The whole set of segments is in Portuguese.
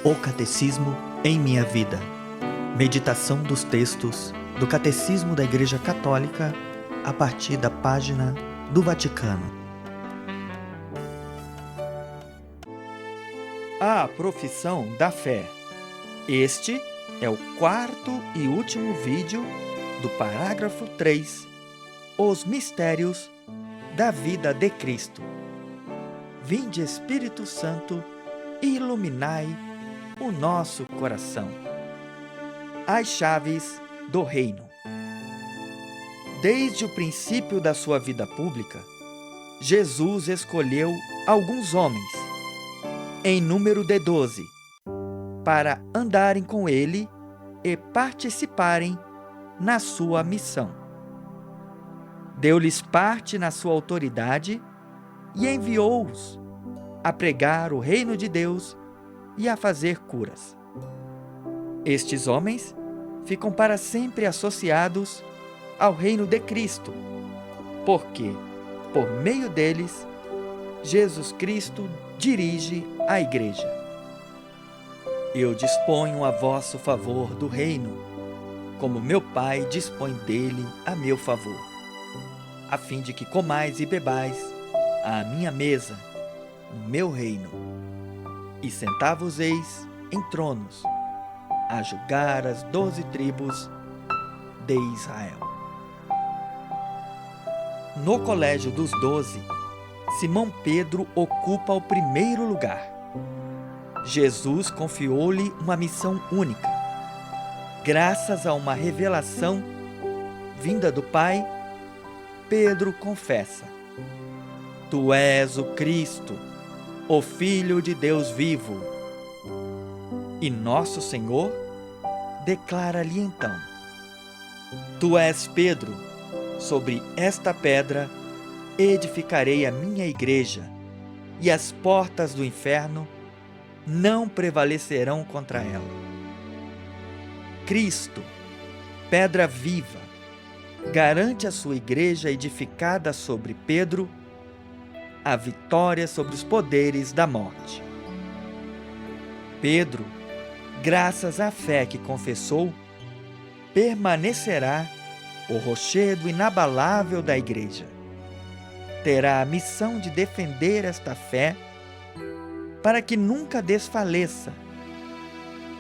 O Catecismo em minha vida. Meditação dos textos do Catecismo da Igreja Católica a partir da página do Vaticano. A profissão da fé. Este é o quarto e último vídeo do parágrafo 3, Os Mistérios da Vida de Cristo. Vinde, Espírito Santo, e iluminai o nosso coração. As chaves do reino. Desde o princípio da sua vida pública, Jesus escolheu alguns homens, em número de 12, para andarem com ele e participarem na sua missão. Deu-lhes parte na sua autoridade e enviou-os a pregar o reino de Deus e a fazer curas. Estes homens ficam para sempre associados ao reino de Cristo, porque, por meio deles, Jesus Cristo dirige a Igreja. Eu disponho a vosso favor do reino, como meu Pai dispõe dele a meu favor, a fim de que comais e bebais à minha mesa, no meu reino. E sentá-vos-eis em tronos, a julgar as 12 tribos de Israel. No colégio dos 12, Simão Pedro ocupa o primeiro lugar. Jesus confiou-lhe uma missão única. Graças a uma revelação vinda do Pai, Pedro confessa: Tu és o Cristo, o Filho de Deus vivo. E nosso Senhor declara-lhe então: Tu és Pedro, sobre esta pedra edificarei a minha igreja, e as portas do inferno não prevalecerão contra ela. Cristo, pedra viva, garante à sua igreja edificada sobre Pedro a vitória sobre os poderes da morte. Pedro, graças à fé que confessou, permanecerá o rochedo inabalável da Igreja. Terá a missão de defender esta fé para que nunca desfaleça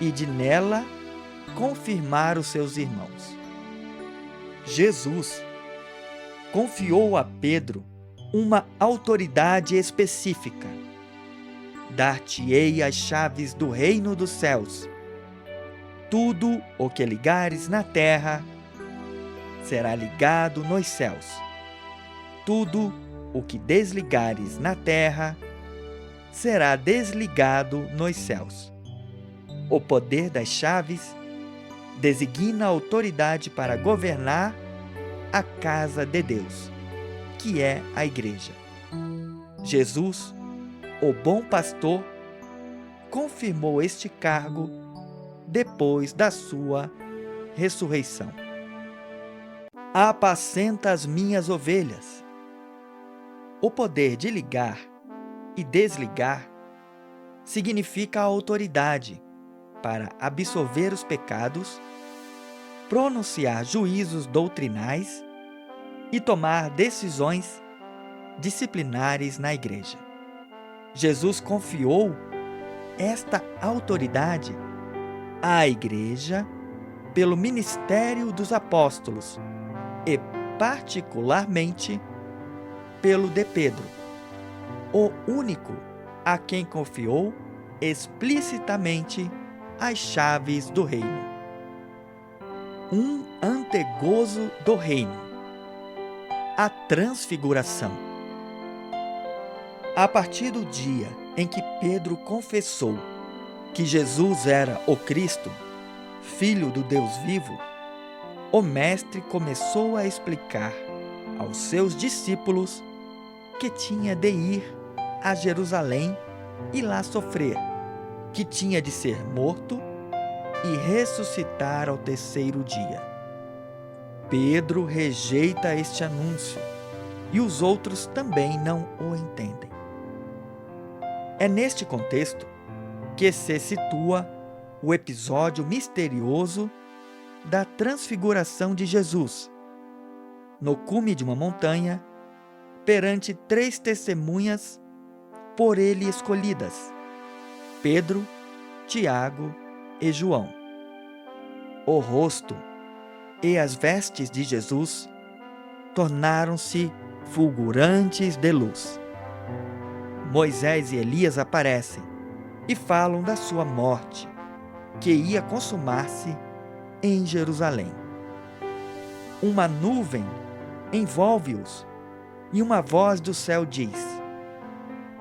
e de nela confirmar os seus irmãos. Jesus confiou a Pedro uma autoridade específica. Dar-te-ei as chaves do reino dos céus. Tudo o que ligares na terra será ligado nos céus. Tudo o que desligares na terra será desligado nos céus. O poder das chaves designa a autoridade para governar a casa de Deus, que é a Igreja. Jesus, o bom pastor, confirmou este cargo depois da sua ressurreição. Apacenta as minhas ovelhas. O poder de ligar e desligar significa a autoridade para absolver os pecados, pronunciar juízos doutrinais e tomar decisões disciplinares na Igreja. Jesus confiou esta autoridade à Igreja pelo ministério dos apóstolos e, particularmente, pelo de Pedro, o único a quem confiou explicitamente as chaves do reino. Um antegozo do reino. A transfiguração. A partir do dia em que Pedro confessou que Jesus era o Cristo, Filho do Deus vivo, o Mestre começou a explicar aos seus discípulos que tinha de ir a Jerusalém e lá sofrer, que tinha de ser morto e ressuscitar ao terceiro dia. Pedro rejeita este anúncio e os outros também não o entendem. É neste contexto que se situa o episódio misterioso da transfiguração de Jesus, no cume de uma montanha, perante 3 testemunhas por ele escolhidas: Pedro, Tiago e João. O rosto e as vestes de Jesus tornaram-se fulgurantes de luz. Moisés e Elias aparecem e falam da sua morte, que ia consumar-se em Jerusalém. Uma nuvem envolve-os e uma voz do céu diz: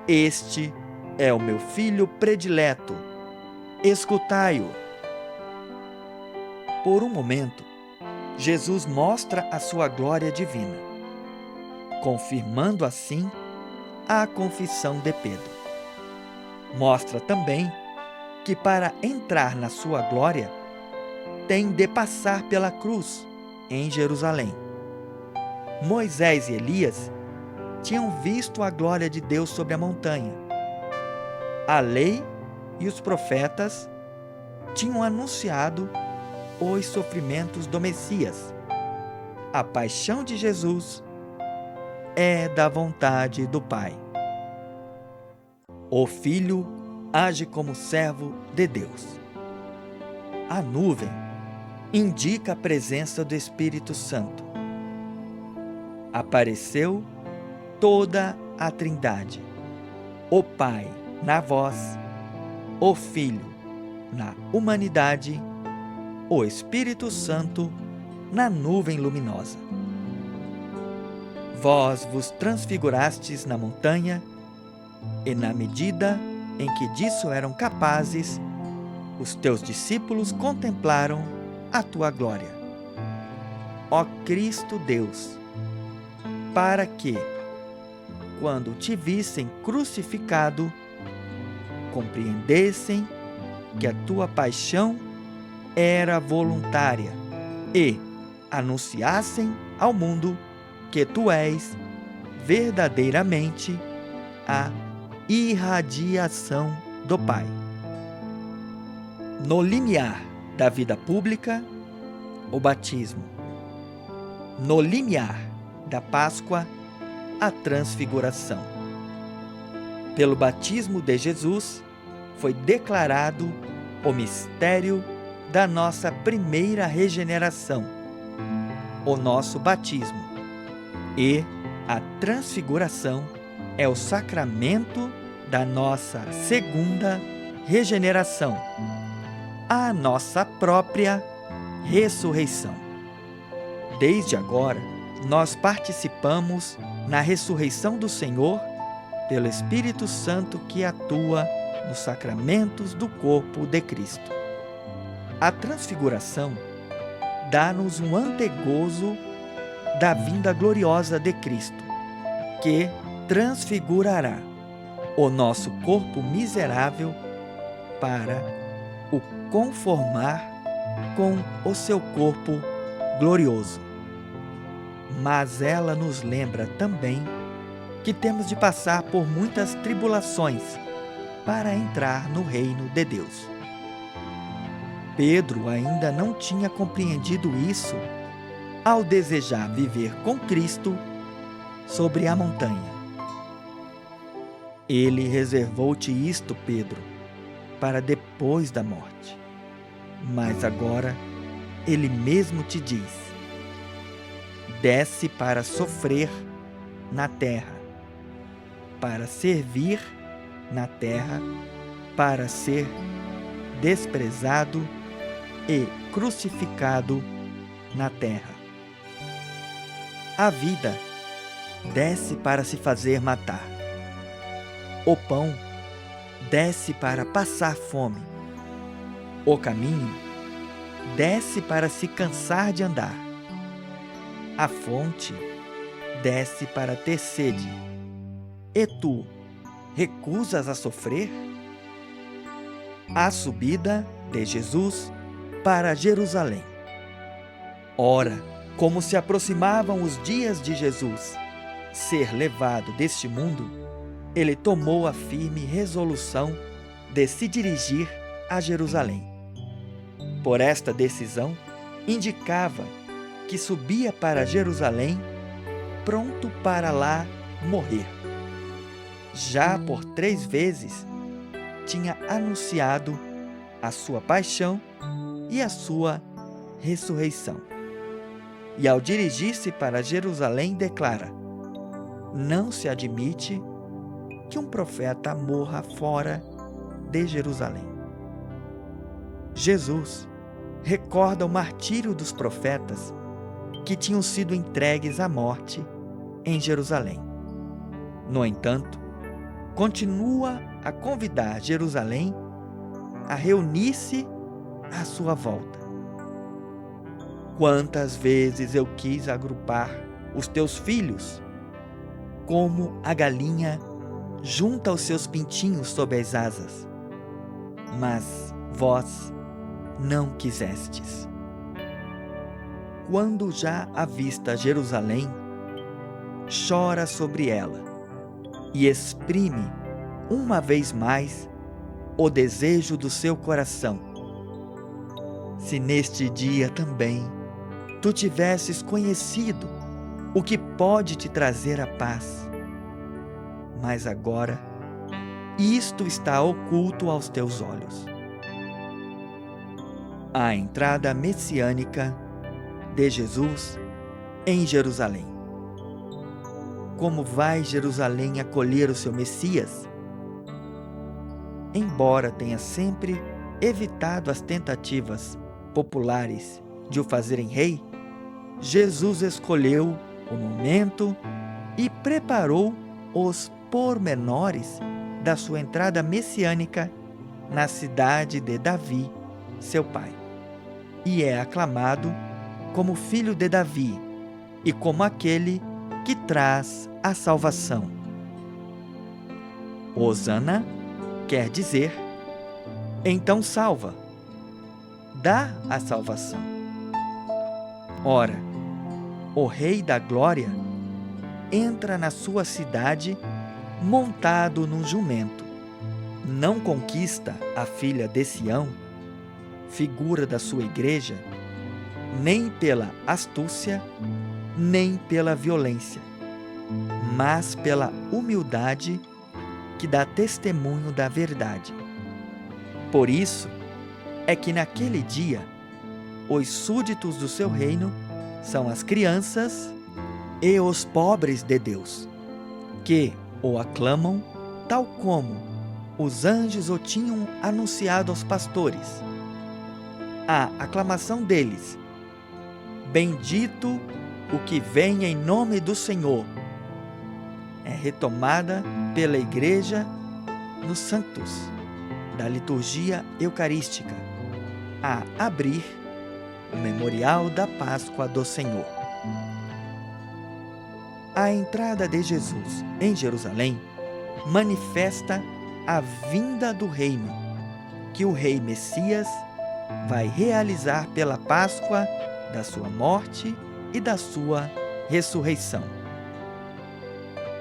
Este é o meu filho predileto, escutai-o. Por um momento, Jesus mostra a sua glória divina, confirmando assim a confissão de Pedro. Mostra também que para entrar na sua glória, tem de passar pela cruz em Jerusalém. Moisés e Elias tinham visto a glória de Deus sobre a montanha. A lei e os profetas tinham anunciado os sofrimentos do Messias. A paixão de Jesus é da vontade do Pai. O Filho age como servo de Deus. A nuvem indica a presença do Espírito Santo. Apareceu toda a Trindade: o Pai na voz, o Filho na humanidade, o Espírito Santo na nuvem luminosa. Vós vos transfigurastes na montanha, e na medida em que disso eram capazes, os teus discípulos contemplaram a tua glória. Ó Cristo Deus, para que, quando te vissem crucificado, compreendessem que a tua paixão era voluntária e anunciassem ao mundo que tu és verdadeiramente a irradiação do Pai. No limiar da vida pública, o batismo. No limiar da Páscoa, a transfiguração. Pelo batismo de Jesus, foi declarado o mistério da nossa primeira regeneração, o nosso batismo. E a transfiguração é o sacramento da nossa segunda regeneração, a nossa própria ressurreição. Desde agora, nós participamos na ressurreição do Senhor pelo Espírito Santo que atua nos sacramentos do corpo de Cristo. A transfiguração dá-nos um antegozo da vinda gloriosa de Cristo, que transfigurará o nosso corpo miserável para o conformar com o seu corpo glorioso. Mas ela nos lembra também que temos de passar por muitas tribulações para entrar no reino de Deus. Pedro ainda não tinha compreendido isso ao desejar viver com Cristo sobre a montanha. Ele reservou-te isto, Pedro, para depois da morte. Mas agora ele mesmo te diz: desce para sofrer na terra, para servir na terra, para ser desprezado e crucificado na terra. A vida desce para se fazer matar. O pão desce para passar fome. O caminho desce para se cansar de andar. A fonte desce para ter sede. E tu recusas a sofrer? A subida de Jesus para Jerusalém. Ora, como se aproximavam os dias de Jesus ser levado deste mundo, ele tomou a firme resolução de se dirigir a Jerusalém. Por esta decisão, indicava que subia para Jerusalém pronto para lá morrer. Já por 3 vezes tinha anunciado a sua paixão e a sua ressurreição. E ao dirigir-se para Jerusalém, declara: não se admite que um profeta morra fora de Jerusalém. Jesus recorda o martírio dos profetas que tinham sido entregues à morte em Jerusalém. No entanto, continua a convidar Jerusalém a reunir-se à sua volta. Quantas vezes eu quis agrupar os teus filhos, como a galinha junta os seus pintinhos sob as asas, mas vós não quisestes. Quando já avista Jerusalém, chora sobre ela e exprime uma vez mais o desejo do seu coração. Se neste dia também tu tivesses conhecido o que pode te trazer a paz, mas agora isto está oculto aos teus olhos. A entrada messiânica de Jesus em Jerusalém. Como vai Jerusalém acolher o seu Messias? Embora tenha sempre evitado as tentativas populares de o fazerem rei, Jesus escolheu o momento e preparou os pormenores da sua entrada messiânica na cidade de Davi, seu pai. E é aclamado como filho de Davi e como aquele que traz a salvação. Hosana quer dizer, então salva, dá a salvação. Ora, o Rei da Glória entra na sua cidade montado num jumento. Não conquista a filha de Sião, figura da sua igreja, nem pela astúcia, nem pela violência, mas pela humildade que dá testemunho da verdade. Por isso é que naquele dia os súditos do seu reino são as crianças e os pobres de Deus, que o aclamam tal como os anjos o tinham anunciado aos pastores. A aclamação deles: bendito o que vem em nome do Senhor, é retomada pela Igreja nos Santos da liturgia eucarística, a abrir o memorial da Páscoa do Senhor. A entrada de Jesus em Jerusalém manifesta a vinda do reino que o Rei Messias vai realizar pela Páscoa da sua morte e da sua ressurreição.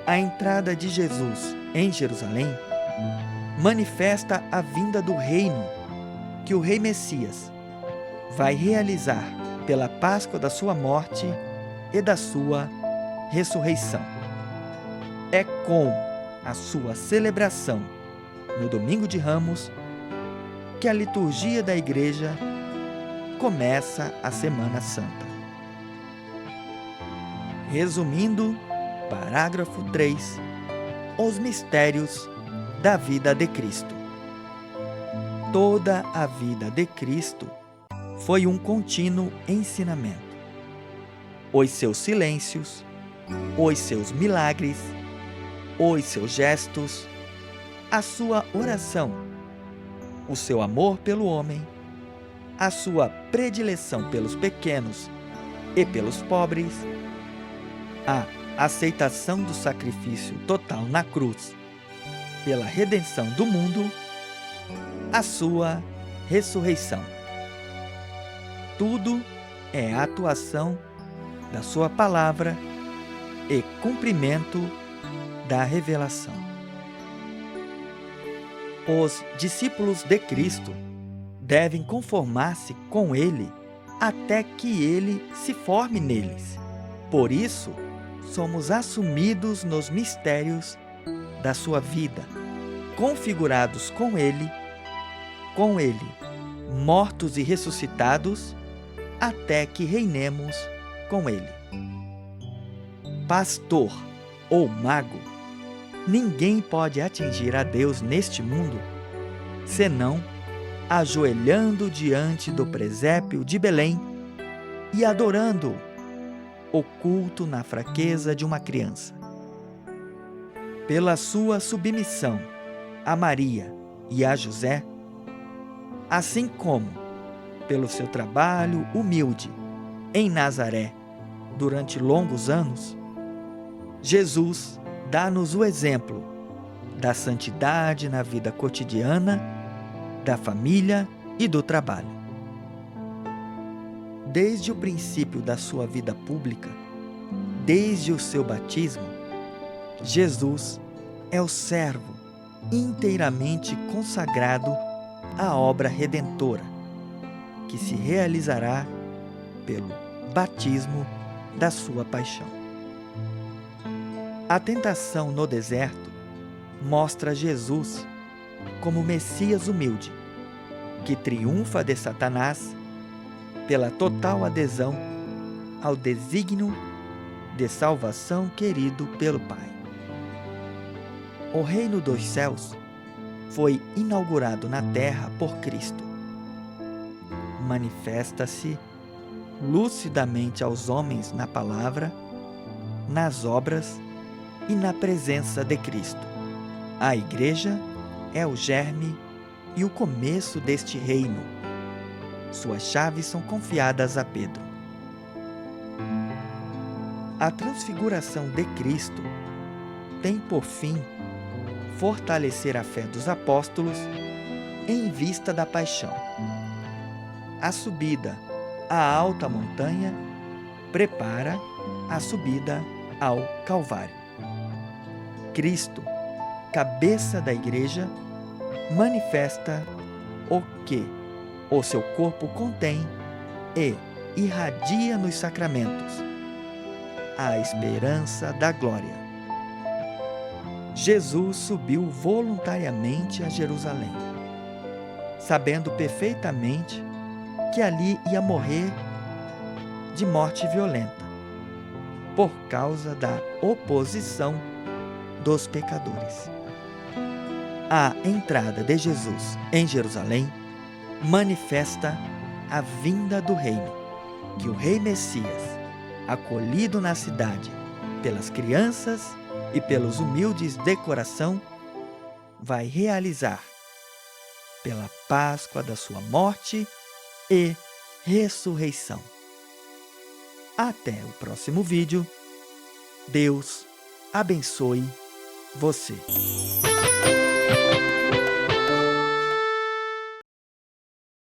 A entrada de Jesus em Jerusalém manifesta a vinda do reino que o Rei Messias vai realizar pela Páscoa da sua morte e da sua ressurreição. É com a sua celebração no Domingo de Ramos que a liturgia da Igreja começa a Semana Santa. Resumindo, parágrafo 3, os mistérios da vida de Cristo. Toda a vida de Cristo foi um contínuo ensinamento. Os seus silêncios, os seus milagres, os seus gestos, a sua oração, o seu amor pelo homem, a sua predileção pelos pequenos e pelos pobres, a aceitação do sacrifício total na cruz pela redenção do mundo, a sua ressurreição. Tudo é a atuação da sua palavra e cumprimento da revelação. Os discípulos de Cristo devem conformar-se com Ele até que Ele se forme neles. Por isso, somos assumidos nos mistérios da sua vida, configurados com Ele, mortos e ressuscitados, até que reinemos com Ele. Pastor ou mago, ninguém pode atingir a Deus neste mundo, senão ajoelhando diante do presépio de Belém e adorando-o, oculto na fraqueza de uma criança. Pela sua submissão a Maria e a José, assim como pelo seu trabalho humilde em Nazaré durante longos anos, Jesus dá-nos o exemplo da santidade na vida cotidiana, da família e do trabalho. Desde o princípio da sua vida pública, desde o seu batismo, Jesus é o servo inteiramente consagrado à obra redentora, que se realizará pelo batismo da sua paixão. A tentação no deserto mostra Jesus como Messias humilde, que triunfa de Satanás pela total adesão ao desígnio de salvação querido pelo Pai. O reino dos céus foi inaugurado na terra por Cristo. Manifesta-se lucidamente aos homens na palavra, nas obras e na presença de Cristo. A Igreja é o germe e o começo deste reino. Suas chaves são confiadas a Pedro. A transfiguração de Cristo tem por fim fortalecer a fé dos apóstolos em vista da paixão. A subida à alta montanha prepara a subida ao Calvário. Cristo, cabeça da Igreja, manifesta o que o seu corpo contém e irradia nos sacramentos, a esperança da glória. Jesus subiu voluntariamente a Jerusalém, sabendo perfeitamente que ali ia morrer de morte violenta, por causa da oposição dos pecadores. A entrada de Jesus em Jerusalém manifesta a vinda do reino, que o Rei Messias, acolhido na cidade pelas crianças e pelos humildes de coração, vai realizar pela Páscoa da sua morte e ressurreição. Até o próximo vídeo. Deus abençoe você.